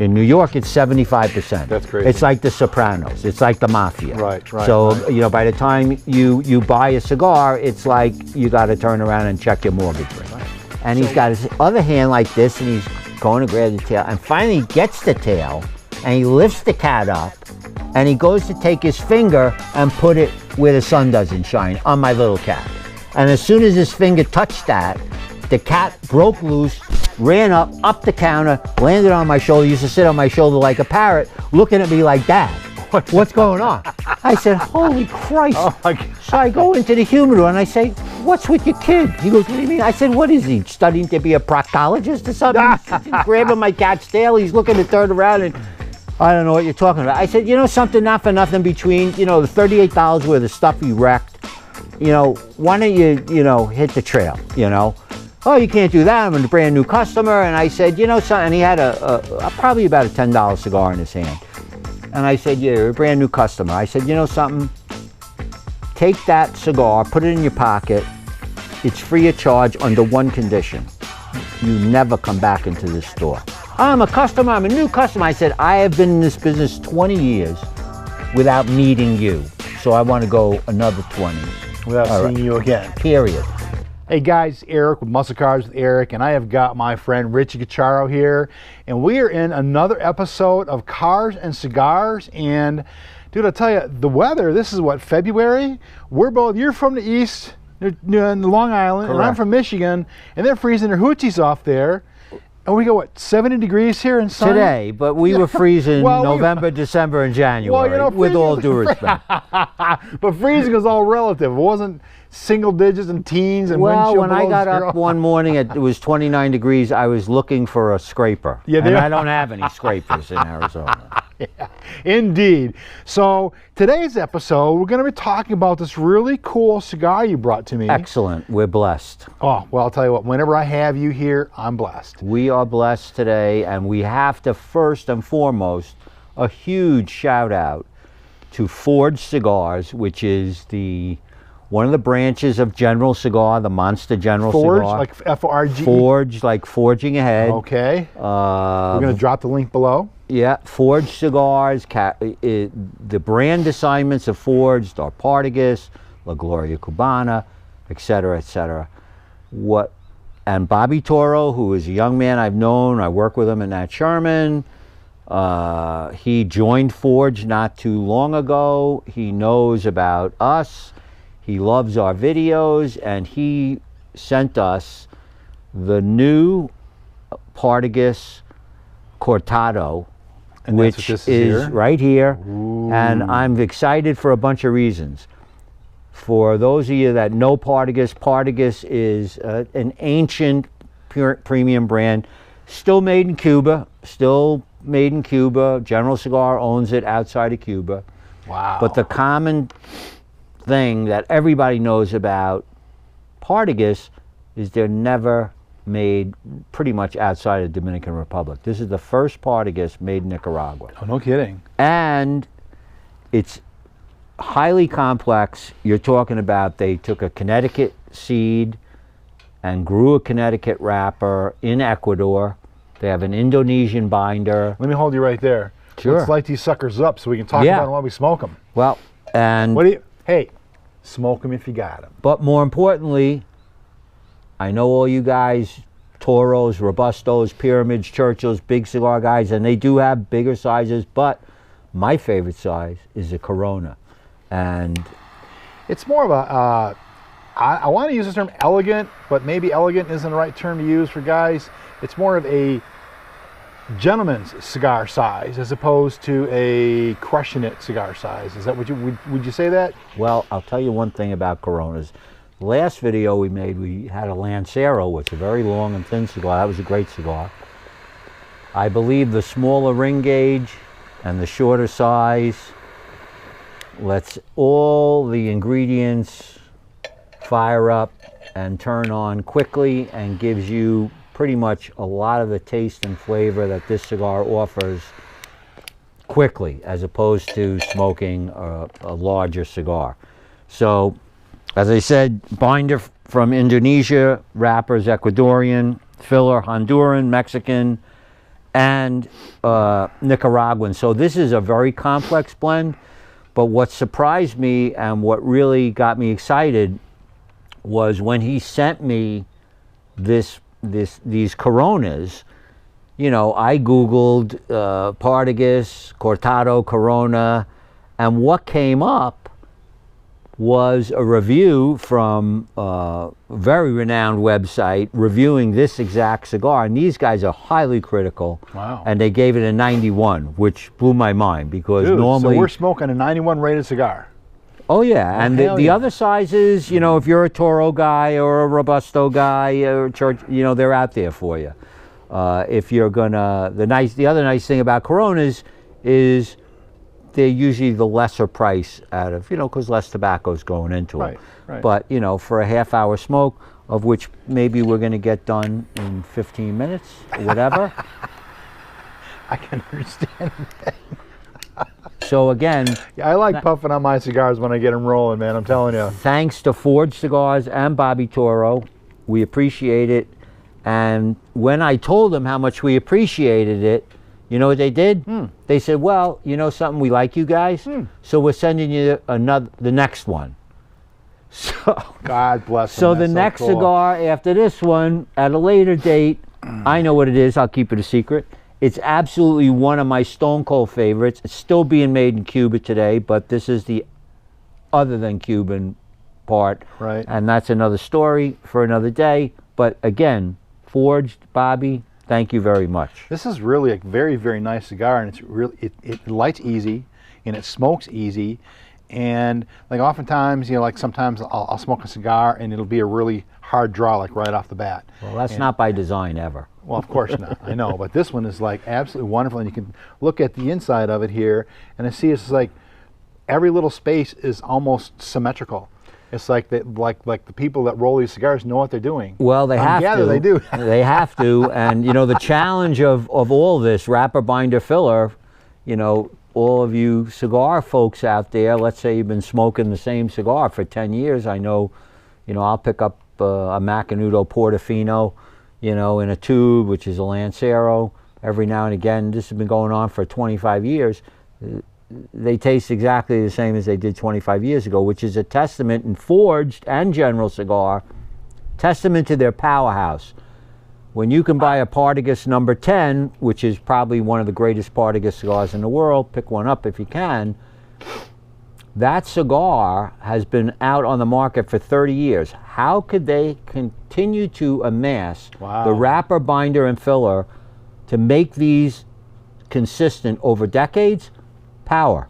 In New York, it's 75%. That's crazy. It's like The Sopranos. It's like the mafia. Right. So, you know, by the time you buy a cigar, it's like you got to turn around and check your mortgage rate. Right. And he's got his other hand like this, and he's going to grab the tail, and finally he gets the tail, and he lifts the cat up, and he goes to take his finger and put it where the sun doesn't shine, on my little cat. And as soon as his finger touched that, the cat broke loose, ran up the counter, landed on my shoulder, used to sit on my shoulder like a parrot, looking at me like that. What's going on? I said, holy Christ. Oh my God. So I go into the humidor and I say, what's with your kid? He goes, what do you mean? I said, what is he, studying to be a proctologist or something? He's grabbing my cat's tail, he's looking to turn around, and I don't know what you're talking about. I said, you know something, not for nothing, between, you know, the $38 worth of stuff you wrecked, you know, why don't you know, hit the trail, you know? Oh, you can't do that, I'm a brand new customer. And I said, you know something, and he had probably about a $10 cigar in his hand. And I said, yeah, you're a brand new customer. I said, you know something, take that cigar, put it in your pocket. It's free of charge under one condition. You never come back into this store. I'm a customer, I'm a new customer. I said, I have been in this business 20 years without meeting you. So I want to go another 20. Without seeing you again. Period. Hey guys, Eric with Muscle Cars with Eric, and I have got my friend Richie Cucharo here, and we are in another episode of Cars and Cigars. And dude, I'll tell you, the weather, this is what, February? You're from the east, in Long Island, Correct. And I'm from Michigan, and they're freezing their hoochies off there. And we go, what, 70 degrees here in sunny? Today, but we were freezing November, December, and January, with all due respect. But freezing is all relative. It wasn't single digits and teens and well, windshield when I got below up zero. one morning, it was 29 degrees, I was looking for a scraper. Yeah, and I don't have any scrapers in Arizona. Yeah, indeed. So today's episode, we're going to be talking about this really cool cigar you brought to me. Excellent. We're blessed. Oh, well, I'll tell you what, whenever I have you here, I'm blessed. We are blessed today, and we have to first and foremost, a huge shout out to Forge Cigars, which is one of the branches of General Cigar, the Monster General Forge, Cigar. like F-O-R-G-E? Forge, like forging ahead. Okay. We're going to drop the link below. Yeah, Forge Cigars, the brand assignments of Forged are Partagas, La Gloria Cubana, etc., etc. And Bobby Toro, who is a young man I've known, I work with him in Nat Sherman. He joined Forge not too long ago. He knows about us. He loves our videos, and he sent us the new Partagas Cortado, which is right here. Ooh. And I'm excited for a bunch of reasons. For those of you that know Partagas, Partagas is an ancient premium brand, still made in Cuba, General Cigar owns it outside of Cuba. Wow. But the common thing that everybody knows about Partagas is they're never made pretty much outside of the Dominican Republic. This is the first Partagas made in Nicaragua. Oh, no kidding. And it's highly complex. You're talking about they took a Connecticut seed and grew a Connecticut wrapper in Ecuador. They have an Indonesian binder. Let me hold you right there. Sure. Let's light these suckers up so we can talk about them while we smoke them. Well, and hey, smoke them if you got them. But more importantly, I know all you guys, Toros, Robustos, Pyramids, Churchills, big cigar guys, and they do have bigger sizes, but my favorite size is a Corona. And it's more of a, I want to use the term elegant, but maybe elegant isn't the right term to use for guys. It's more of a gentleman's cigar size as opposed to a crushing it cigar size. Is that what would you say that? Well, I'll tell you one thing about Coronas. Last video we made, we had a Lancero, which is a very long and thin cigar. That was a great cigar. I believe the smaller ring gauge and the shorter size lets all the ingredients fire up and turn on quickly and gives you pretty much a lot of the taste and flavor that this cigar offers quickly, as opposed to smoking a larger cigar. So, as I said, binder from Indonesia, wrappers Ecuadorian, filler Honduran, Mexican, and Nicaraguan. So this is a very complex blend, but what surprised me and what really got me excited was when he sent me these Coronas. You know, I Googled Partagas, Cortado, Corona, and what came up was a review from a very renowned website reviewing this exact cigar, and these guys are highly critical. Wow. And they gave it a 91, which blew my mind because Dude, normally... so we're smoking a 91 rated cigar. Oh yeah, and the yeah. other sizes, you know, if you're a Toro guy or a Robusto guy or church, you know, they're out there for you. If you're gonna, the other nice thing about Coronas is they're usually the lesser price out of, you know, because less tobacco's going into them. Right. But, you know, for a half-hour smoke, of which maybe we're going to get done in 15 minutes or whatever. I can understand that. So again... Yeah, I like puffing on my cigars when I get them rolling, man, I'm telling you. Thanks to Forge Cigars and Bobby Toro. We appreciate it. And when I told them how much we appreciated it, you know what they did? They said, well, you know something, we like you guys, so we're sending you the next one. So, God bless them. So That's the next cool. cigar after this one, at a later date, I know what it is, I'll keep it a secret. It's absolutely one of my stone cold favorites. It's still being made in Cuba today, but this is the other than Cuban part. Right. And that's another story for another day. But again, Forged, Bobby, thank you very much. This is really a very, very nice cigar, and it's really it lights easy, and it smokes easy, and like oftentimes, you know, like sometimes I'll smoke a cigar and it'll be a really hard draw, like right off the bat. Well, that's not by design ever. Well, of course not. I know, but this one is like absolutely wonderful, and you can look at the inside of it here, and I see it's like every little space is almost symmetrical. It's like the people that roll these cigars know what they're doing. Well, they have to. They do. They have to, and you know the challenge of all this wrapper, binder, filler. You know, all of you cigar folks out there. Let's say you've been smoking the same cigar for 10 years. I know, you know, I'll pick up a Macanudo Portofino, you know, in a tube, which is a Lancero, every now and again. This has been going on for 25 years. They taste exactly the same as they did 25 years ago, which is a testament in Forged and General Cigar, testament to their powerhouse. When you can buy a Partagas number 10, which is probably one of the greatest Partagas cigars in the world, pick one up if you can, that cigar has been out on the market for 30 years. How could they continue to amass the wrapper, binder, and filler to make these consistent over decades? Power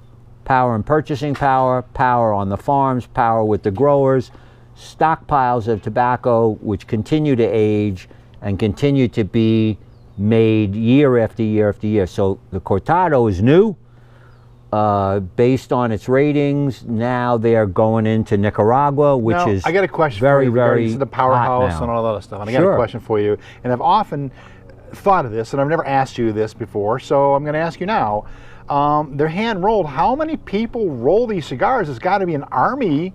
in purchasing power, power on the farms, power with the growers, stockpiles of tobacco which continue to age and continue to be made year after year after year. So the Cortado is new, based on its ratings. Now they are going into Nicaragua, which now, is I got a question very, for you very regarding the powerhouse and all that other stuff. And I got a question for you. And I've often thought of this, and I've never asked you this before, so I'm going to ask you now. They're hand rolled. How many people roll these cigars? There's got to be an army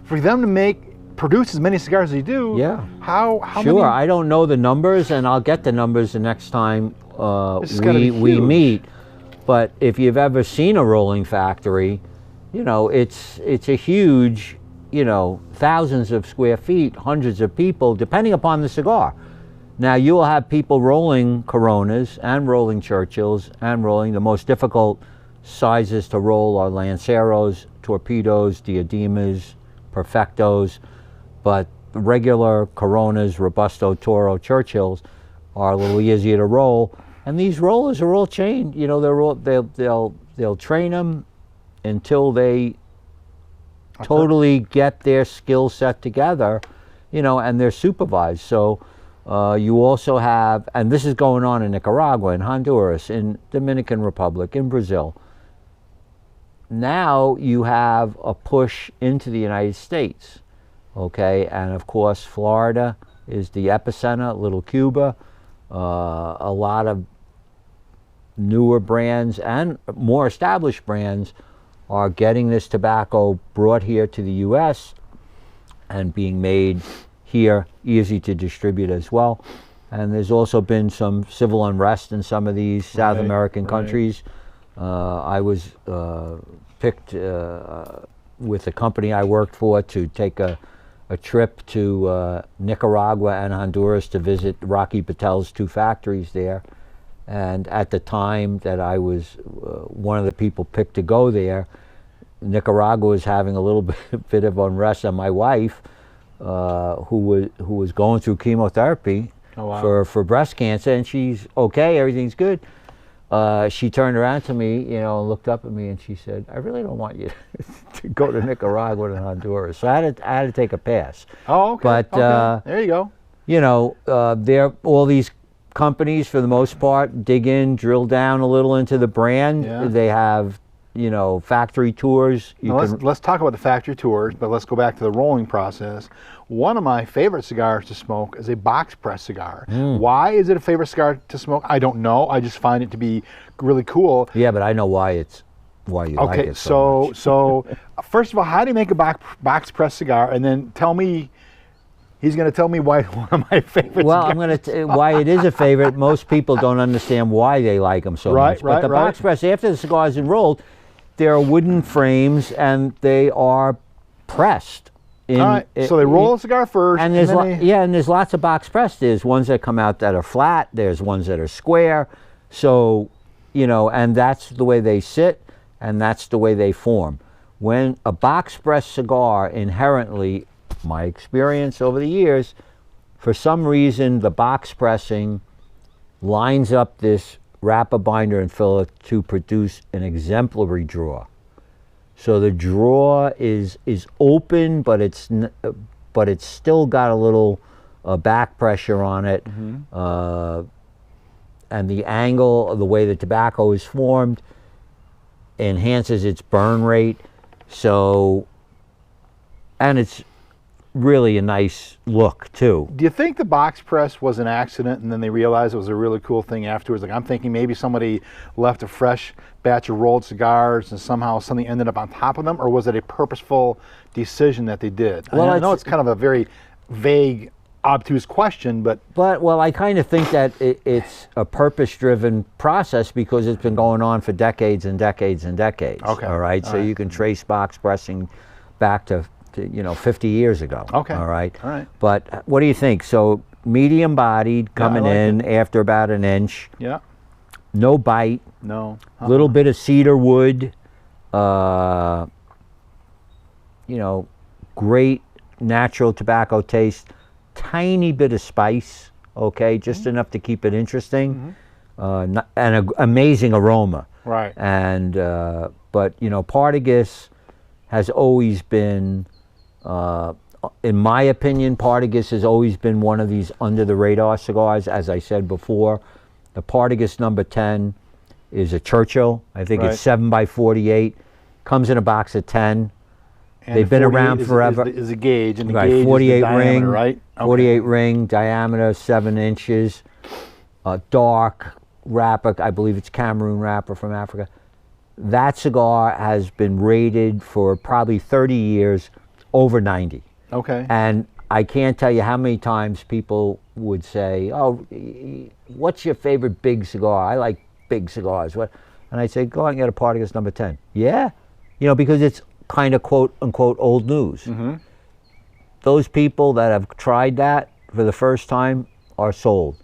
for them to produce as many cigars as they do. Yeah. How sure, many? I don't know the numbers, and I'll get the numbers the next time we meet. But if you've ever seen a rolling factory, you know, it's a huge, you know, thousands of square feet, hundreds of people, depending upon the cigar. Now, you will have people rolling Coronas and rolling Churchills and rolling. The most difficult sizes to roll are Lanceros, Torpedoes, Diademas, Perfectos, but regular Coronas, Robusto, Toro, Churchills are a little easier to roll. And these rollers are all chained. You know, they'll train them until they totally get their skill set together, you know, and they're supervised. So you also have, and this is going on in Nicaragua, in Honduras, in Dominican Republic, in Brazil. Now you have a push into the United States, okay? And of course, Florida is the epicenter, Little Cuba. A lot of newer brands and more established brands are getting this tobacco brought here to the U.S. and being made here, easy to distribute as well. and there's also been some civil unrest in some of these South American right. countries. I was picked with the company I worked for to take a trip to Nicaragua and Honduras to visit Rocky Patel's 2 factories there. And at the time that I was one of the people picked to go there, Nicaragua was having a little bit of unrest, and my wife, who was going through chemotherapy for breast cancer, and she's okay, everything's good. She turned around to me, you know, and looked up at me, and she said, "I really don't want you to go to Nicaragua and Honduras." So I had to take a pass. Oh, okay. But there you go. You know, all these companies, for the most part, dig in, drill down a little into the brand. Yeah. They have, you know, factory tours. Let's talk about the factory tours, but let's go back to the rolling process. One of my favorite cigars to smoke is a box press cigar. Why is it a favorite cigar to smoke? I don't know. I just find it to be really cool. Yeah, but I know why you like it so much. So first of all, how do you make a box press cigar? And then tell me, he's going to tell me why one of my favorites. Well, I'm going to why it is a favorite. Most people don't understand why they like them so much. But the box press, after the cigar is enrolled, there are wooden frames and they are pressed. All right. So they roll the cigar first, and there's and there's lots of box press. There's ones that come out that are flat. There's ones that are square. So, you know, and that's the way they sit, and that's the way they form. When a box press cigar inherently, my experience over the years, for some reason the box pressing lines up this wrapper, binder, and filler to produce an exemplary draw. So the draw is open, but it's still got a little back pressure on it, and the angle of the way the tobacco is formed enhances its burn rate. So, and it's really a nice look too. Do you think the box press was an accident and then they realized it was a really cool thing afterwards? Like, I'm thinking maybe somebody left a fresh batch of rolled cigars and somehow something ended up on top of them, or was it a purposeful decision that they did? Well, I know it's kind of a very vague, obtuse question, but well, I kind of think that it's a purpose-driven process because it's been going on for decades and decades and decades. Okay. All right. So you can trace box pressing back to 50 years ago. Okay. All right. All right. But what do you think? So medium bodied, coming in after about an inch. Yeah. No bite. No. Little bit of cedar wood. Great natural tobacco taste. Tiny bit of spice. Okay, just enough to keep it interesting. And an amazing aroma. Right. And but Partagas has always been, in my opinion, Partagas has always been one of these under the radar cigars. As I said before, the Partagas number 10 is a Churchill. I think it's 7x48. Comes in a box of 10. And they've been around forever. Is a gauge, and the right, gauge 48 is the diameter, ring, right? Okay. 48 ring, diameter 7 inches, dark wrapper. I believe it's Cameroon wrapper from Africa. That cigar has been rated for probably 30 years over 90. Okay. And I can't tell you how many times people would say, "Oh, what's your favorite big cigar?" I like big cigars. What? And I say, "Go out and get a Partagas number 10." Yeah, because it's kind of quote unquote old news. Those people that have tried that for the first time are sold.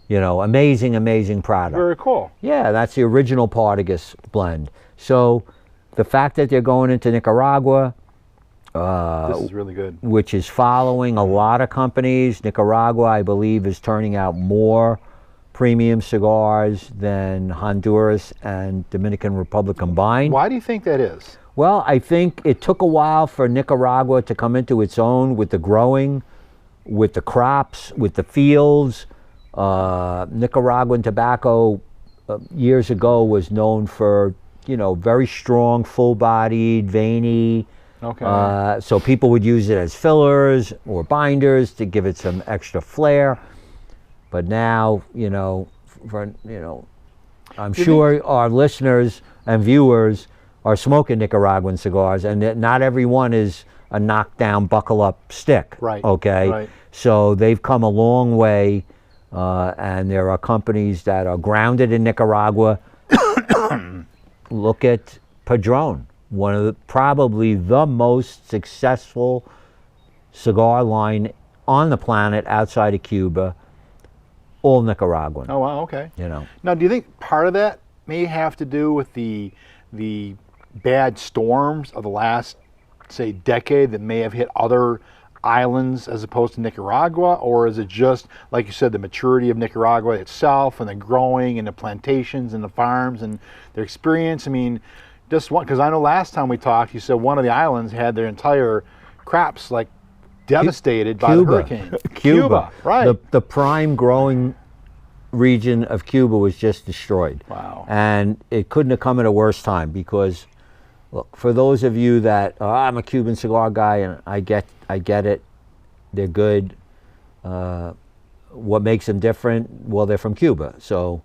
Amazing product. Very cool. Yeah, that's the original Partagas blend. So the fact that they're going into Nicaragua, this is really good, which is following a lot of companies. Nicaragua, I believe, is turning out more premium cigars than Honduras and Dominican Republic combined. Why do you think that is? Well, I think it took a while for Nicaragua to come into its own with the growing, with the crops, with the fields. Nicaraguan tobacco years ago was known for, very strong, full-bodied, veiny. Okay. So people would use it as fillers or binders to give it some extra flair. But now, I'm sure our listeners and viewers are smoking Nicaraguan cigars, and that not every one is a knockdown, buckle-up stick. Right. Okay. Right. So they've come a long way and there are companies that are grounded in Nicaragua. Look at Padron, one of probably the most successful cigar line on the planet outside of Cuba, all Nicaraguan. Oh wow, okay. You know. Now, do you think part of that may have to do with the bad storms of the last, say, decade that may have hit other islands as opposed to Nicaragua, or is it just, like you said, the maturity of Nicaragua itself and the growing and the plantations and the farms and their experience? I mean, just one, because I know last time we talked, you said one of the islands had their entire crops like devastated by the hurricane. Cuba, right? The prime growing region of Cuba was just destroyed. Wow. And it couldn't have come at a worse time, because look, for those of you that I'm a Cuban cigar guy and I get it, they're good. What makes them different? Well, they're from Cuba, so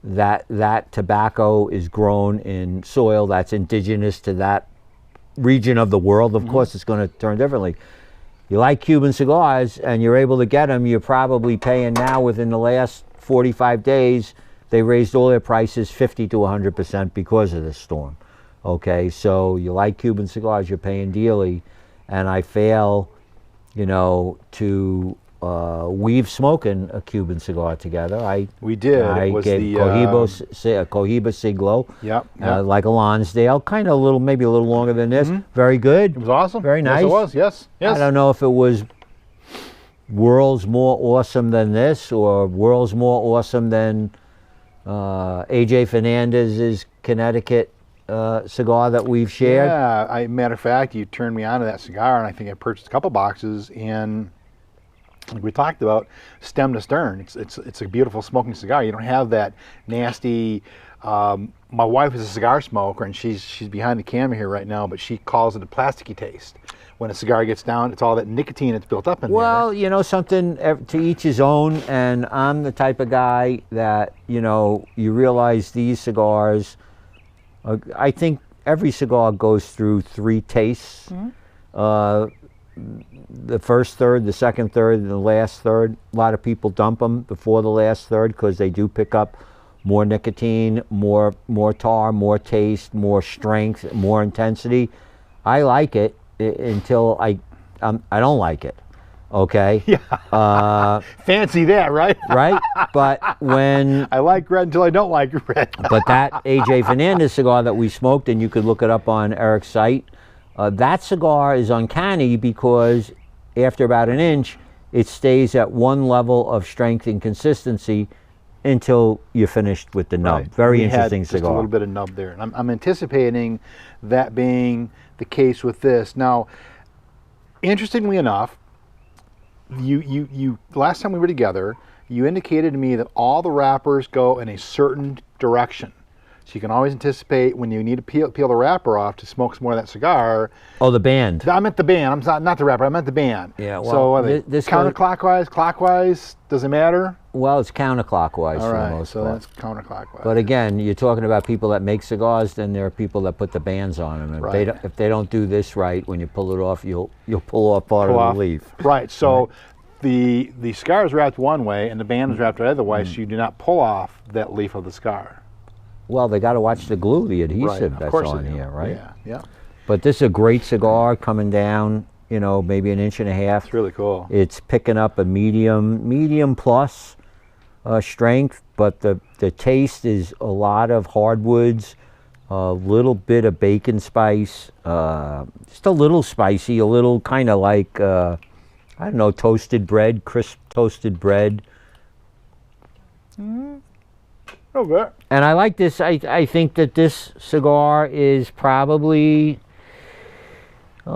that tobacco is grown in soil that's indigenous to that region of the world. Of course, it's going to turn differently. You like Cuban cigars and you're able to get them, you're probably paying now, within the last 45 days, they raised all their prices 50 to 100% because of this storm. Okay, so you like Cuban cigars, you're paying dearly, and I fail, you know, to we've smoking a Cuban cigar together. We did. I it was gave the Cohiba Siglo, Yep. like a Lonsdale, kind of a little, maybe a little longer than this. Very good. It was awesome. Very nice. Yes, it was. Yes. Yes. I don't know if it was worlds more awesome than this, or worlds more awesome than AJ Fernandez's Connecticut cigar that we've shared. Yeah, matter of fact, you turned me on to that cigar, and I think I purchased a couple boxes. And like we talked about, stem to stern, it's a beautiful smoking cigar. You don't have that nasty. My wife is a cigar smoker, and she's behind the camera here right now, but she calls it a plasticky taste. When a cigar gets down, it's all that nicotine that's built up in there. Well, you know, something to each his own, and I'm the type of guy that, you know, you realize these cigars, I think every cigar goes through 3 tastes. The first third, the second third, and the last third. A lot of people dump them before the last third because they do pick up more nicotine, more tar, more taste, more strength, more intensity. I like it until I don't like it. Okay. Yeah. Fancy that, right? Right. But when I like red until I don't like red. But that AJ Fernandez cigar that we smoked, and you could look it up on Eric's site, that cigar is uncanny because after about an inch, it stays at one level of strength and consistency until you're finished with the nub. Right. Very interesting cigar. Just a little bit of nub there. And I'm anticipating that being the case with this. Now, interestingly enough, you last time we were together, you indicated to me that all the wrappers go in a certain direction. So you can always anticipate when you need to peel the wrapper off to smoke some more of that cigar. Oh, the band. I meant the band. I'm not the wrapper. I meant the band. Yeah. Well, so this counterclockwise, clockwise, does it matter? Well, it's counterclockwise all right, for the most so part. That's counterclockwise. But again, you're talking about people that make cigars, then there are people that put the bands on them. And right. if they don't do this right, when you pull it off, you'll pull off part of the leaf. Right. So the cigar is wrapped one way and the band is wrapped the other way, so you do not pull off that leaf of the cigar. Well, they got to watch the glue, the adhesive right. that's on here, right? Yeah, yeah. But this is a great cigar coming down, you know, maybe an inch and a half. It's really cool. It's picking up a medium plus strength, but the taste is a lot of hardwoods, a little bit of bacon spice, just a little spicy, a little kind of like, I don't know, toasted bread, crisp toasted bread. Okay. And I like this. I think that this cigar is probably, I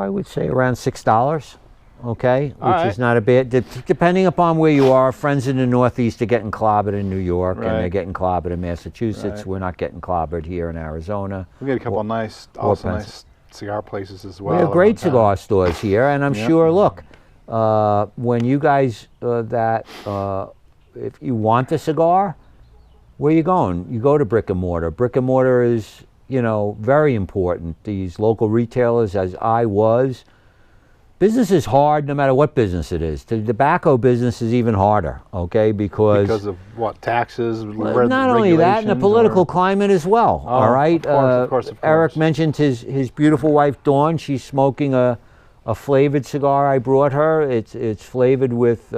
would say around $6. Okay, which is not a bad. Depending upon where you are, friends in the Northeast are getting clobbered in New York, and they're getting clobbered in Massachusetts. We're not getting clobbered here in Arizona. We got a couple of nice cigar places as well. We have great cigar stores here, and I'm sure. Look, when you guys if you want a cigar, where you going? You go to brick and mortar. Brick and mortar is, you know, very important. These local retailers, as I was, business is hard no matter what business it is. The tobacco business is even harder, okay? Because of what, taxes? Not only that, and the political climate as well, all right? Of course. Eric mentioned his beautiful wife, Dawn. She's smoking a flavored cigar I brought her. It's flavored with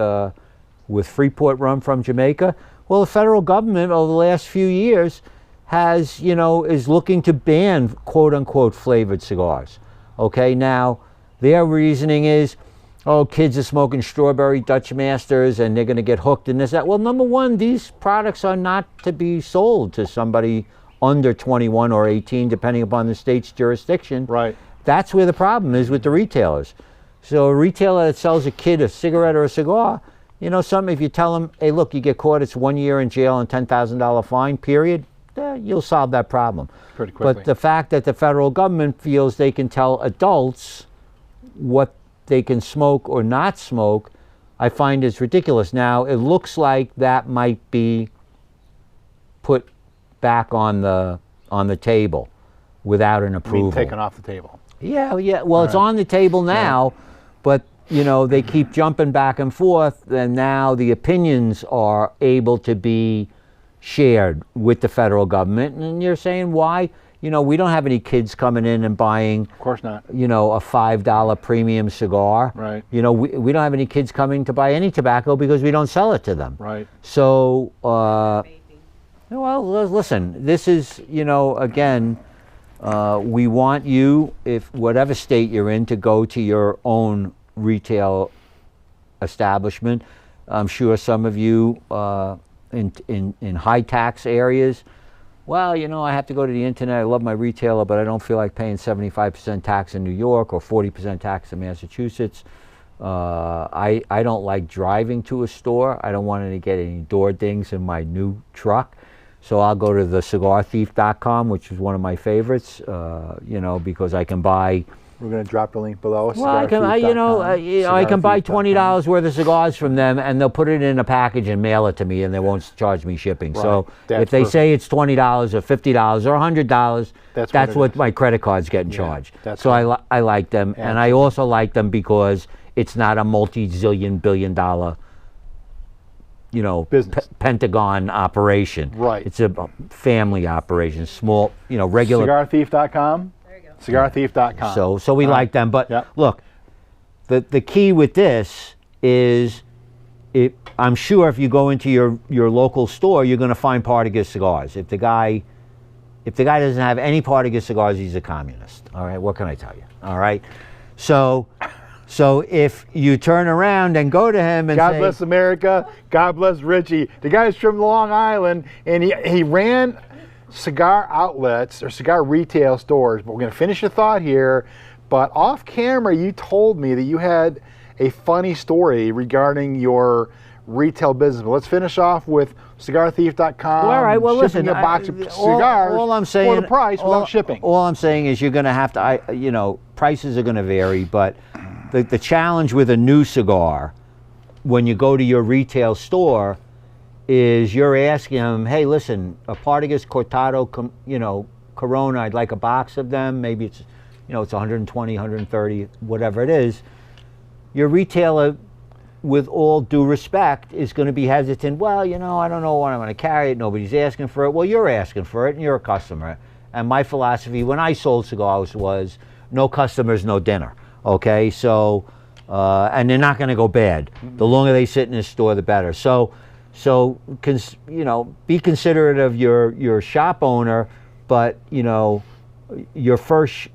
Freeport rum from Jamaica. Well, the federal government over the last few years has, is looking to ban quote-unquote flavored cigars, okay? Now, their reasoning is, oh, kids are smoking strawberry Dutch Masters and they're going to get hooked in this, that. Well, number one, these products are not to be sold to somebody under 21 or 18, depending upon the state's jurisdiction. Right. That's where the problem is with the retailers. So a retailer that sells a kid a cigarette or a cigar, something, if you tell them, hey, look, you get caught, it's 1 year in jail and $10,000 fine, period, you'll solve that problem. Pretty quickly. But the fact that the federal government feels they can tell adults what they can smoke or not smoke, I find is ridiculous. Now, it looks like that might be put back on the table without an approval. Taken off the table. Yeah. Well, it's on the table now, but they keep jumping back and forth, and now the opinions are able to be shared with the federal government. And you're saying, why? We don't have any kids coming in and buying, of course not, a $5 premium cigar. Right. We don't have any kids coming to buy any tobacco because we don't sell it to them. Right. So, well, listen, this is, again, we want you, if whatever state you're in, to go to your own retail establishment. I'm sure some of you in high tax areas, well, I have to go to the internet. I love my retailer, but I don't feel like paying 75% tax in New York or 40% tax in Massachusetts. I don't like driving to a store. I don't want to get any door dings in my new truck. So I'll go to the cigarthief.com, which is one of my favorites, because I can buy. We're going to drop the link below. Well, I can buy $20 worth of cigars from them, and they'll put it in a package and mail it to me, and they won't charge me shipping. Right. So That's if they perfect. say it's $20 or $50 or $100, that's what is. my credit card's getting charged. So I like them, Absolutely. and I also like them because it's not a multi-zillion billion-dollar business. Pentagon operation. Right. It's a family operation, small, regular. Cigarthief.com. Cigarthief.com. So we like them, but Yep. look, the key with this is, I'm sure if you go into your local store, you're going to find Partagas cigars. If the guy doesn't have any Partagas cigars, he's a communist. All right, what can I tell you? All right, so if you turn around and go to him and God say, bless America, God bless Richie. The guy's from Long Island, and he ran cigar outlets or cigar retail stores. But we're going to finish your thought here. But off camera, you told me that you had a funny story regarding your retail business. But let's finish off with cigarthief.com. well, all right, well, shipping listen, a box of cigars all I'm saying, for the price without shipping. All I'm saying is you're going to have to, prices are going to vary, but the challenge with a new cigar when you go to your retail store is you're asking them, hey, listen, a Partagas Cortado, Corona, I'd like a box of them. Maybe it's, it's 120, 130, whatever it is. Your retailer, with all due respect, is going to be hesitant. Well, I don't know when I'm going to carry it. Nobody's asking for it. Well, you're asking for it, and you're a customer. And my philosophy when I sold cigars was no customers, no dinner. Okay, so, and they're not going to go bad. The longer they sit in the store, the better. So, be considerate of your shop owner, but your first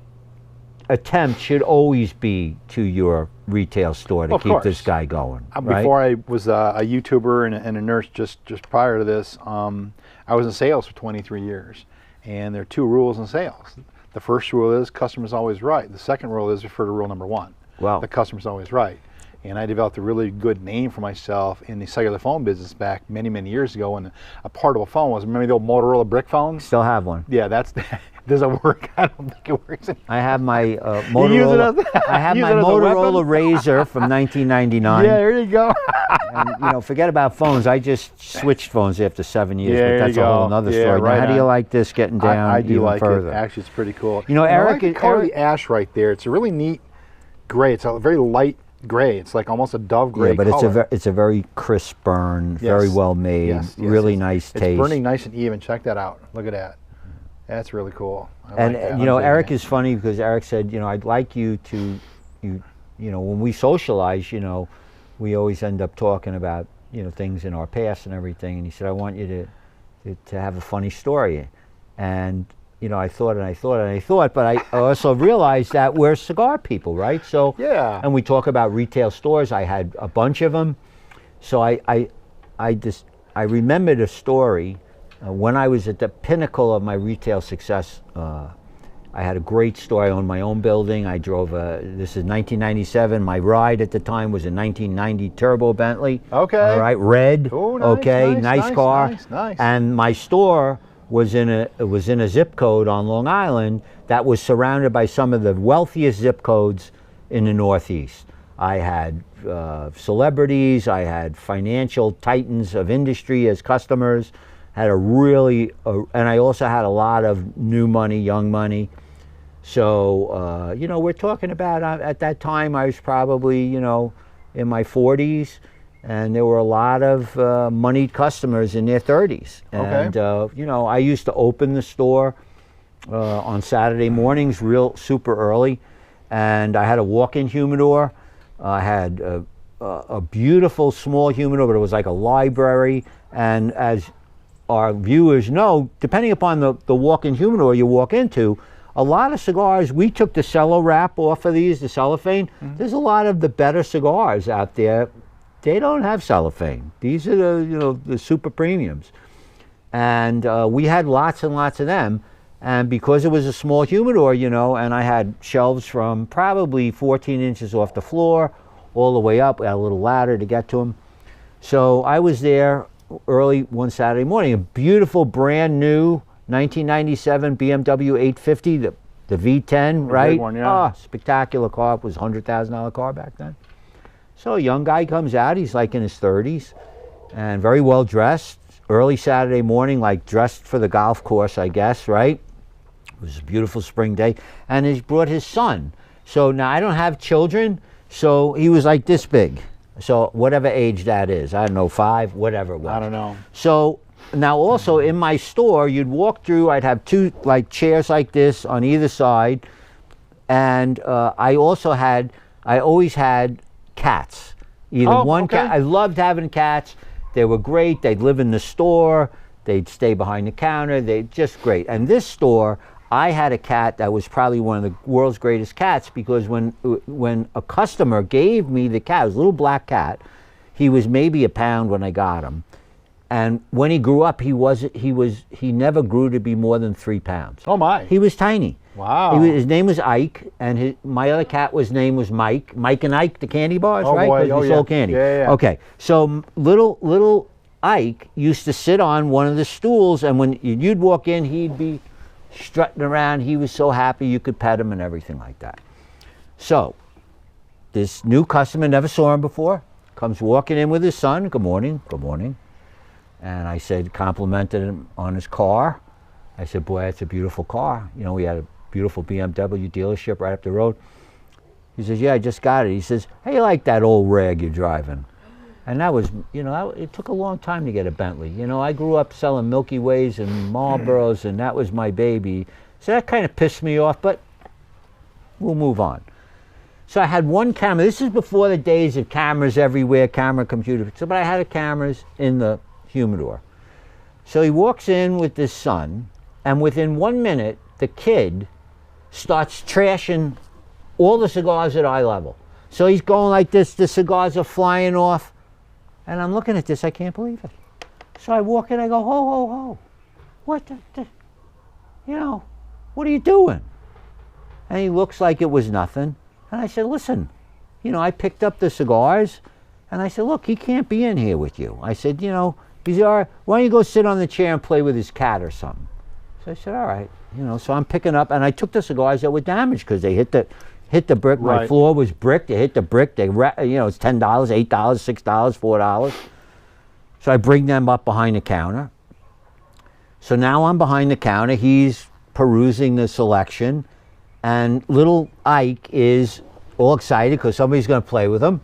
attempt should always be to your retail store to keep this guy going. Right? Before I was a YouTuber and a nurse, just prior to this, I was in sales for 23 years, and there are two rules in sales. The first rule is customer's always right. The second rule is refer to rule number one. Wow. The customer's always right. And I developed a really good name for myself in the cellular phone business back many, many years ago. And a portable phone was, remember the old Motorola brick phones? Still have one. Yeah, does it work? I don't think it works. I have my Motorola. I have my Motorola Razor from 1999. Yeah, there you go. And forget about phones. I just switched phones after 7 years. Yeah, but that's a whole other story. Right. Now, how do you like this getting down I do even like further? it. Actually, it's pretty cool. Eric, I like the color of the ash right there. It's a really neat gray. It's a very light gray. It's like almost a dove gray but color. it's a very crisp burn, very well made, really nice taste. It's burning nice and even. Check that out. Look at that. That's really cool. I like that. You know, Eric is funny because Eric said, you know, I'd like you to, you know, when we socialize, you know, we always end up talking about, you know, things in our past and everything. And he said, I want you to have a funny story. And, you know, I thought, but I also realized that we're cigar people, right? So, yeah. And we talk about retail stores. I had a bunch of them. So I remembered a story. When I was at the pinnacle of my retail success, I had a great store. I owned my own building. I drove this is 1997. My ride at the time was a 1990 Turbo Bentley. Okay. All right, red. Oh, nice, okay, nice car. Nice. And my store was in a zip code on Long Island that was surrounded by some of the wealthiest zip codes in the Northeast. I had celebrities. I had financial titans of industry as customers. Had and I also had a lot of new money, young money. So, you know, we're talking about, at that time, I was probably, you know, in my 40s, and there were a lot of moneyed customers in their 30s. And, you know, I used to open the store on Saturday mornings super early, and I had a walk-in humidor. I had a beautiful small humidor, but it was like a library, and as our viewers know, depending upon the walk-in humidor you walk into, a lot of cigars, we took the cello wrap off of these, the cellophane. Mm-hmm. There's a lot of the better cigars out there. They don't have cellophane. These are the, you know, the super premiums. And we had lots and lots of them. And because it was a small humidor, you know, and I had shelves from probably 14 inches off the floor all the way up, we had a little ladder to get to them. So I was there early one Saturday morning, a beautiful brand new 1997 BMW 850, the V10, right? Big one, yeah. Oh, spectacular car. It was a $100,000 car back then. So a young guy comes out, he's like in his 30s, and very well dressed, early Saturday morning, like dressed for the golf course, I guess, right? It was a beautiful spring day, and he brought his son. So now I don't have children, so he was like this big. So whatever age that is, I don't know, 5, whatever it was. I don't know. So now also in my store, you'd walk through, I'd have 2 like chairs like this on either side. And I always had cats. Either one cat, I loved having cats. They were great, they'd live in the store, they'd stay behind the counter, they just great. And this store, I had a cat that was probably one of the world's greatest cats, because when a customer gave me the cat, it was a little black cat, he was maybe a pound when I got him, and when he grew up, he never grew to be more than 3 pounds. Oh my! He was tiny. Wow. His name was Ike, and my other cat name was Mike. Mike and Ike, the candy bars, right? Boy. Because we sold candy. Yeah. Okay, so little Ike used to sit on one of the stools, and when you'd walk in, he'd be strutting around. He was so happy you could pet him and everything like that. So this new customer, never saw him before, comes walking in with his son. Good morning, good morning. And I said, complimented him on his car. I said, boy, that's a beautiful car. You know, we had a beautiful BMW dealership right up the road. He says, yeah, I just got it. He says, how you like that old rag you're driving? And that was, you know, it took a long time to get a Bentley. You know, I grew up selling Milky Ways and Marlboros, and that was my baby. So that kind of pissed me off, but we'll move on. So I had one camera. This is before the days of cameras everywhere, computer. So, but I had cameras in the humidor. So he walks in with his son, and within 1 minute, the kid starts trashing all the cigars at eye level. So he's going like this, the cigars are flying off. And I'm looking at this, I can't believe it. So I walk in, I go, ho, ho, ho. What the, you know, what are you doing? And he looks like it was nothing. And I said, listen, you know, I picked up the cigars, and I said, look, he can't be in here with you. I said, you know, he's all right, why don't you go sit on the chair and play with his cat or something? So I said, all right, you know, so I'm picking up, and I took the cigars that were damaged because they hit the brick. Right. My floor was brick. They hit the brick. You know, it's $10, $8, $6, $4. So I bring them up behind the counter. So now I'm behind the counter. He's perusing the selection, and little Ike is all excited because somebody's going to play with him.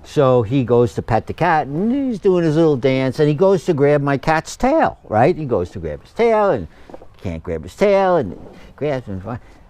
So he goes to pet the cat, and he's doing his little dance, and he goes to grab my cat's tail, right? He goes to grab his tail, and can't grab his tail, and grabs him,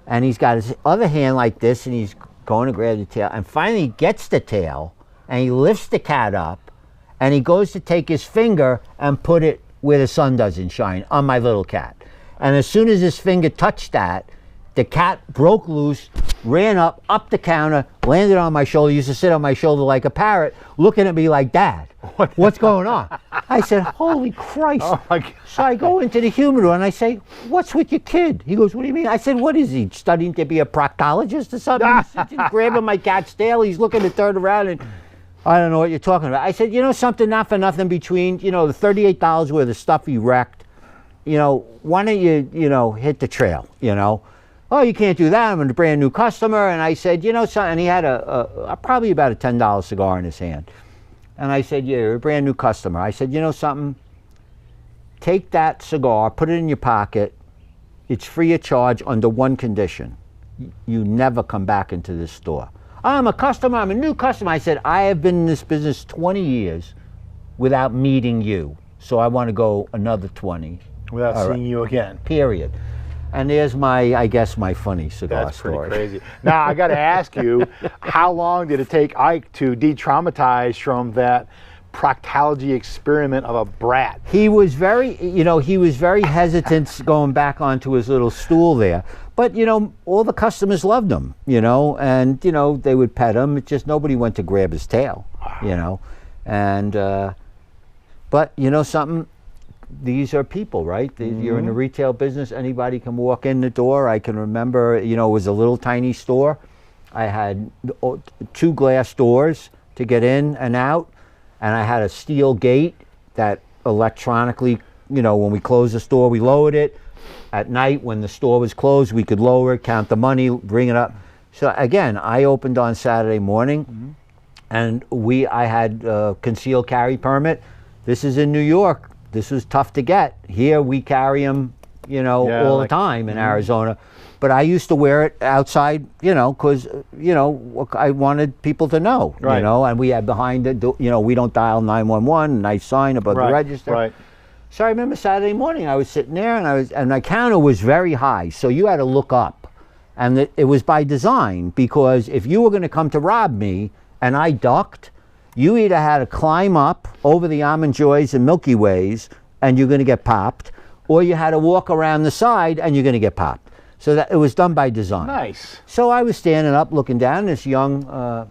and he's got his other hand like this, and he's going to grab the tail, and finally he gets the tail, and he lifts the cat up, and he goes to take his finger and put it where the sun doesn't shine, on my little cat. And as soon as his finger touched that, the cat broke loose, ran up the counter, landed on my shoulder, used to sit on my shoulder like a parrot, looking at me like, Dad, what's going on? I said, holy Christ. Oh my God. So I go into the humidor and I say, what's with your kid? He goes, what do you mean? I said, what is he, studying to be a proctologist or something? He's sitting, grabbing my cat's tail, he's looking to turn around, and I don't know what you're talking about. I said, you know something, not for nothing, between, you know, the $38 worth of stuff he wrecked, you know, why don't you, you know, hit the trail, you know? Oh, you can't do that, I'm a brand new customer. And I said, you know something, and he had probably about a $10 cigar in his hand. And I said, yeah, you're a brand new customer. I said, you know something, take that cigar, put it in your pocket, it's free of charge under one condition. You never come back into this store. I'm a customer, I'm a new customer. I said, I have been in this business 20 years without meeting you. So I want to go another 20. Without seeing you again. Period. And there's my, I guess, my funny cigar That's story. pretty crazy. Now, I got to ask you, how long did it take Ike to de-traumatize from that proctology experiment of a brat? He was very, you know, he was very hesitant going back onto his little stool there. But, you know, all the customers loved him, you know, and, you know, they would pet him. It's just nobody went to grab his tail, you know. And, but, you know something? These are people, right? You're in the retail business. Anybody can walk in the door. I can remember, you know, it was a little tiny store. I had 2 glass doors to get in and out, and I had a steel gate that electronically, you know, when we closed the store, we lowered it. At night, when the store was closed, we could lower it, count the money, bring it up. So again, I opened on Saturday morning, and I had a concealed carry permit. This is in New York. This was tough to get. Here we carry them, you know, all the time in Arizona. But I used to wear it outside, you know, because, you know, I wanted people to know, you know. And we had behind it, you know, we don't dial 911, nice sign above the register. Right. So I remember Saturday morning, I was sitting there, and my counter was very high, so you had to look up. And it was by design, because if you were going to come to rob me and I ducked, you either had to climb up over the Almond Joys and Milky Ways and you're going to get popped, or you had to walk around the side and you're going to get popped. So that it was done by design. Nice. So I was standing up looking down. This young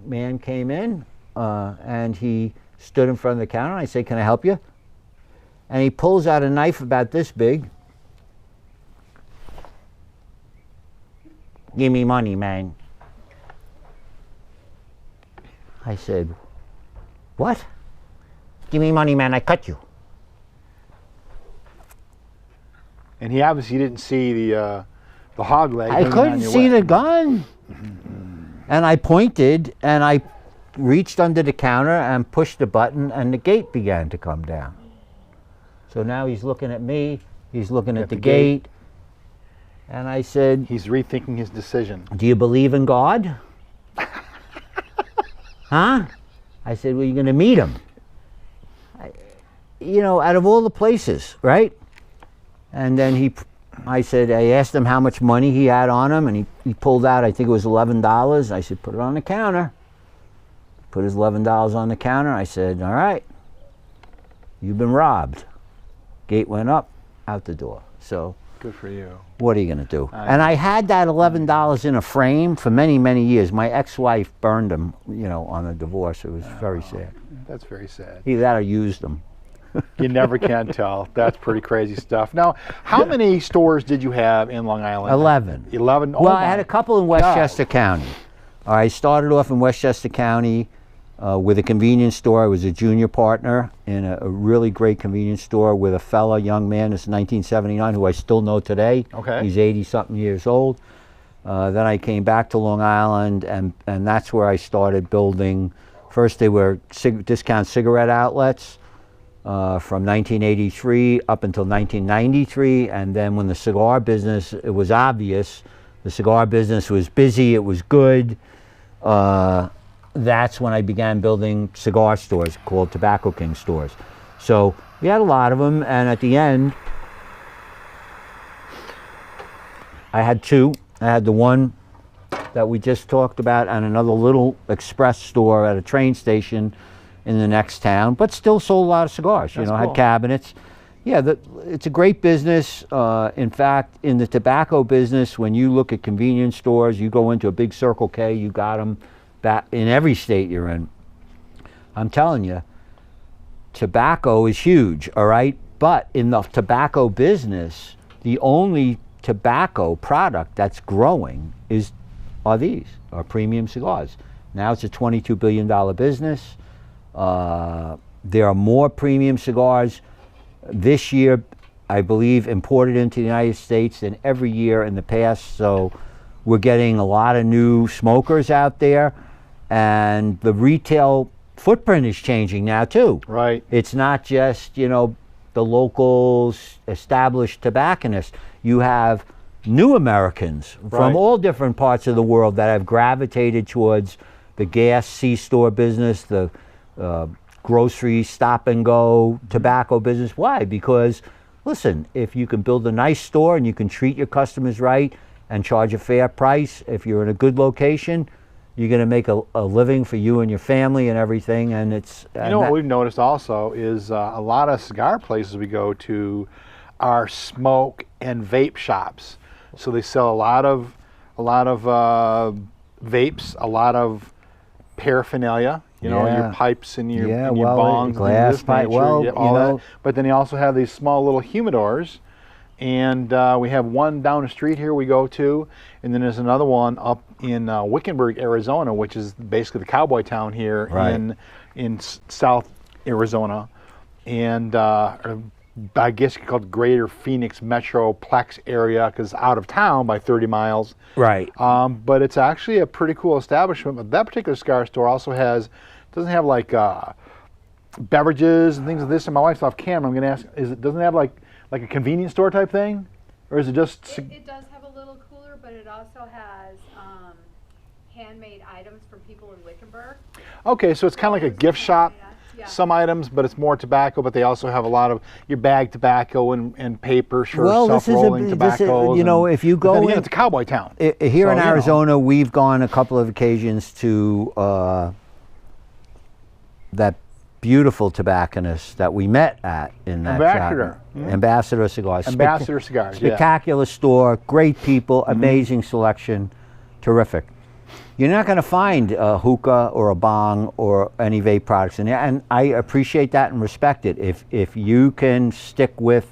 man came in and he stood in front of the counter. I said, can I help you? And he pulls out a knife about this big. Give me money, man. I said, what? Give me money, man, I cut you. And he obviously didn't see the hog leg. I couldn't see the gun. And I pointed, and I reached under the counter and pushed the button, and the gate began to come down. So now he's looking at me, he's looking at the gate, and I said... He's rethinking his decision. Do you believe in God? Huh? I said, well, you're going to meet him. You know, out of all the places, right? And then I asked him how much money he had on him, and he pulled out, I think it was $11. I said, put it on the counter. Put his $11 on the counter. I said, all right, you've been robbed. Gate went up, out the door. So good for you. What are you going to do? And I had that $11 in a frame for many, many years. My ex-wife burned them, you know, on a divorce. It was very sad. That's very sad. Either that or used them. You never can tell. That's pretty crazy stuff. Now, how many stores did you have in Long Island? 11. 11? Well, I had a couple in Westchester County. I started off in Westchester County with a convenience store. I was a junior partner in a really great convenience store with a fella, young man, this is 1979, who I still know today. Okay. He's 80-something years old. Then I came back to Long Island, and that's where I started building. First, they were discount cigarette outlets from 1983 up until 1993, and then when the cigar business, it was obvious, the cigar business was busy, it was good. that's when I began building cigar stores called Tobacco King stores. So we had a lot of them, and at the end, I had two. I had the one that we just talked about and another little express store at a train station in the next town, but still sold a lot of cigars. That's cool. Had cabinets. Yeah, it's a great business. In fact, in the tobacco business, when you look at convenience stores, you go into a big Circle K, you got them back in every state you're in. I'm telling you, tobacco is huge, all right? But in the tobacco business, the only tobacco product that's growing are premium cigars. Now it's a $22 billion business. There are more premium cigars this year, I believe, imported into the United States than every year in the past. So we're getting a lot of new smokers out there, and the retail footprint is changing now too. Right. It's not just, the local established tobacconists. You have new Americans from all different parts of the world that have gravitated towards the gas C-store business, the grocery stop and go tobacco business. Why? Because listen, if you can build a nice store and you can treat your customers right and charge a fair price, if you're in a good location, you're going to make a living for you and your family and everything. And it's what we've noticed also is a lot of cigar places we go to are smoke and vape shops. So they sell a lot of vapes, a lot of paraphernalia. Your pipes and your bongs, glass pipe. That. But then they also have these small little humidors, and we have one down the street here we go to, and then there's another one up in Wickenburg, Arizona, which is basically the cowboy town here in South Arizona, and I guess you could call it Greater Phoenix Metroplex area because it's out of town by 30 miles. Right. But it's actually a pretty cool establishment. But that particular cigar store also doesn't have like beverages and things of this. And my wife's off camera. I'm going to ask, doesn't it have like a convenience store type thing? Or is it just... It does have a little cooler, but it also has handmade items from people in Wickenburg. Okay, so it's kind of like a gift shop. Yeah. Some items, but it's more tobacco, but they also have a lot of your bag tobacco and papers for self-rolling tobaccos. If you go it's a cowboy town. Here in Arizona, we've gone a couple of occasions to that beautiful tobacconist that we met at in that Ambassador. shop. Mm-hmm. Ambassador Cigars. Ambassador Cigars, Spectacular store, great people, amazing selection, terrific. You're not going to find a hookah or a bong or any vape products in there, and I appreciate that and respect it. If you can stick with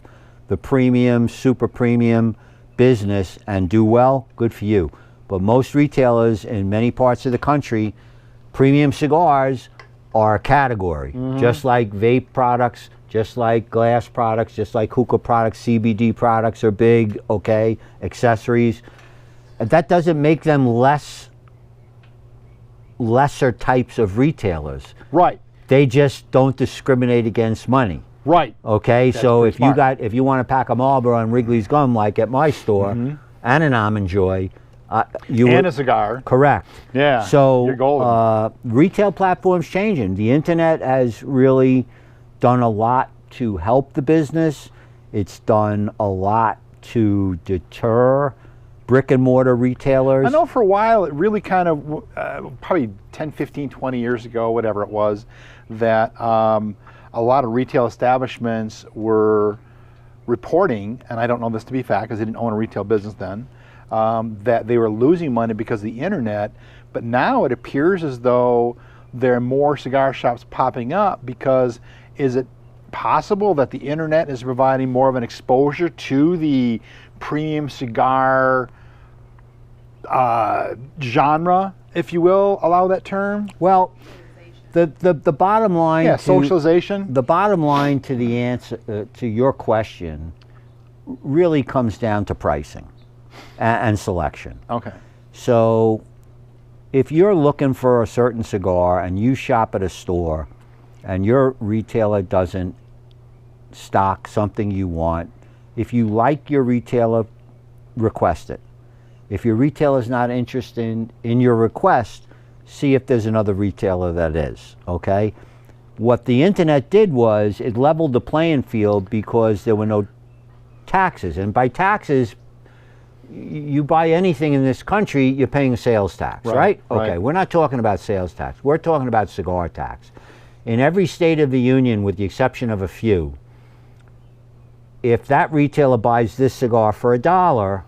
the premium, super premium business and do well, good for you. But most retailers in many parts of the country, premium cigars are a category, just like vape products, just like glass products, just like hookah products, CBD products are big, okay, accessories. That doesn't make them lesser types of retailers. Right. They just don't discriminate against money. Right. Okay, That's so if smart. you want to pack a Marlboro and Wrigley's gum like at my store, and an Almond Joy, a cigar. Correct. Yeah. So you're golden. Retail platforms changing. The internet has really done a lot to help the business. It's done a lot to deter brick and mortar retailers. I know for a while it really kind of, probably 10, 15, 20 years ago, whatever it was, that a lot of retail establishments were reporting, and I don't know this to be fact because they didn't own a retail business then, that they were losing money because of the internet, but now it appears as though there are more cigar shops popping up because is it possible that the internet is providing more of an exposure to the premium cigar genre, if you will, allow that term? Well, the bottom line socialization. The bottom line to the answer to your question really comes down to pricing and selection. Okay. So if you're looking for a certain cigar and you shop at a store and your retailer doesn't stock something you want, if you like your retailer, request it. If your retailer is not interested in your request, see if there's another retailer that is, okay? What the internet did was it leveled the playing field because there were no taxes. And by taxes, you buy anything in this country, you're paying sales tax, right? Okay, we're not talking about sales tax. We're talking about cigar tax. In every state of the union, with the exception of a few, if that retailer buys this cigar for $1,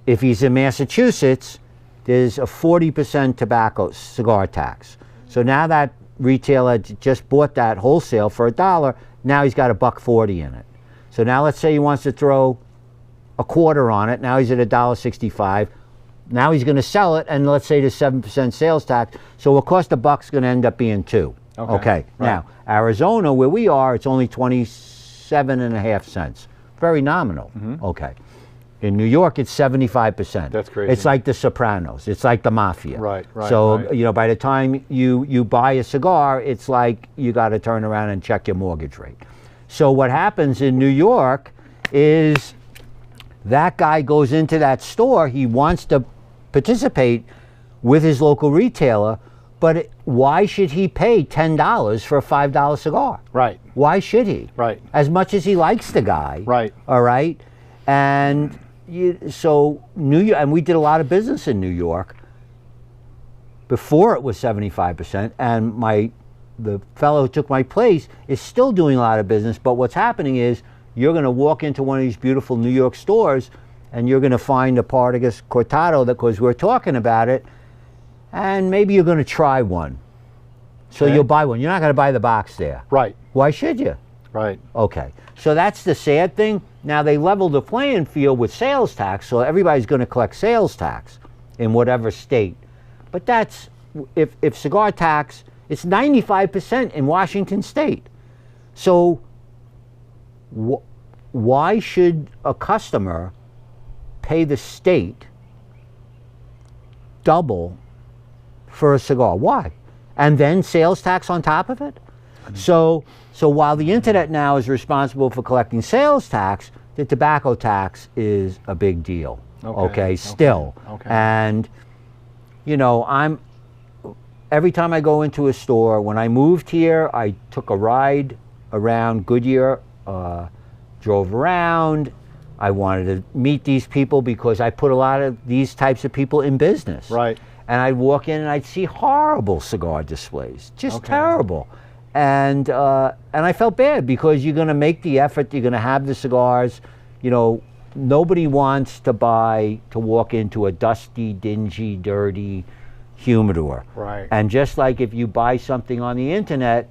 if he's in Massachusetts, there's a 40% tobacco cigar tax. So now that retailer just bought that wholesale for $1, now he's got $1.40 in it. So now let's say he wants to throw a quarter on it. Now he's at $1.65. Now he's going to sell it, and let's say there's 7% sales tax. So what cost $1 is going to end up being $2. Okay. Now Arizona, where we are, it's only 27.5 cents. Very nominal. Okay. In New York, it's 75%. That's crazy. It's like The Sopranos. It's like the mafia. Right. So, you know, by the time you buy a cigar, it's like you got to turn around and check your mortgage rate. So what happens in New York is that guy goes into that store. He wants to participate with his local retailer, but why should he pay $10 for a $5 cigar? Right. Why should he? Right. As much as he likes the guy. Right. All right. And so New York, and we did a lot of business in New York before it was 75%, and the fellow who took my place is still doing a lot of business. But what's happening is you're going to walk into one of these beautiful New York stores, and you're going to find a Partagas Cortado, because we're talking about it, and maybe you're going to try one. So you'll buy one. You're not going to buy the box there. Right. Why should you? Right. Okay. So that's the sad thing. Now they leveled the playing field with sales tax, so everybody's going to collect sales tax in whatever state. But that's, if cigar tax, it's 95% in Washington State. So why should a customer pay the state double for a cigar? Why? And then sales tax on top of it? So while the internet now is responsible for collecting sales tax, the tobacco tax is a big deal. Okay, still. Okay. And you know, every time I go into a store, when I moved here, I took a ride around Goodyear, drove around. I wanted to meet these people because I put a lot of these types of people in business. Right. And I'd walk in and I'd see horrible cigar displays, just terrible. And I felt bad, because you're going to make the effort, you're going to have the cigars. You know, nobody wants to walk into a dusty, dingy, dirty humidor. Right. And just like if you buy something on the internet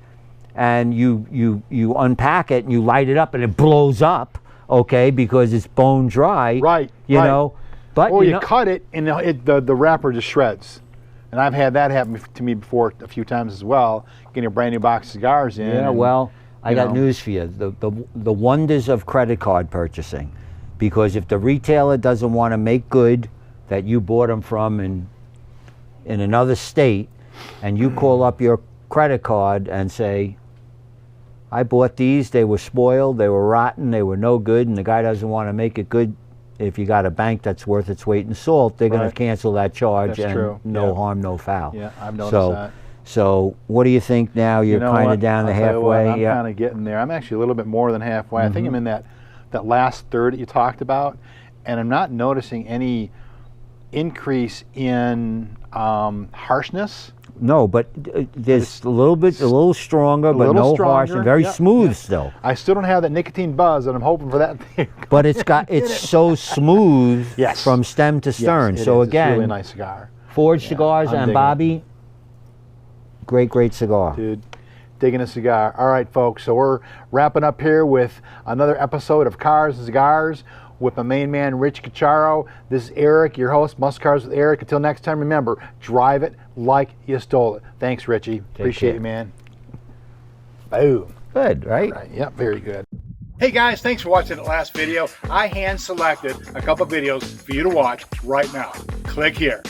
and you unpack it and you light it up and it blows up, okay, because it's bone dry. Right. You know. But or you cut it and the wrapper just shreds. And I've had that happen to me before a few times as well, getting a brand new box of cigars in. Yeah, well, I got news for you. The wonders of credit card purchasing. Because if the retailer doesn't want to make good that you bought them from in another state, and you call up your credit card and say, I bought these, they were spoiled, they were rotten, they were no good, and the guy doesn't want to make it good. If you got a bank that's worth its weight in salt, they're going to cancel that charge. That's and true. No harm, no foul. Yeah, I've noticed that. So what do you think now? You're kind of down the halfway. I'm kind of getting there. I'm actually a little bit more than halfway. I think I'm in that last third that you talked about, and I'm not noticing any increase in harshness. No, but there's a little stronger, but no harsh, and very smooth still. I still don't have that nicotine buzz, and I'm hoping for that thing. But it's so smooth from stem to stern. Yes, so it's again, a really nice cigar. Forged Cigars and Bobby, great cigar. Dude, digging a cigar. All right, folks, so we're wrapping up here with another episode of Cars and Cigars with my main man, Richie Cucharo. This is Eric, your host, Muscle Cars with Eric. Until next time, remember, drive it like you stole it. Thanks, Richie. Appreciate you, man. Boom. Good, right? Yep, very good. Hey guys, thanks for watching the last video. I hand selected a couple videos for you to watch right now. Click here.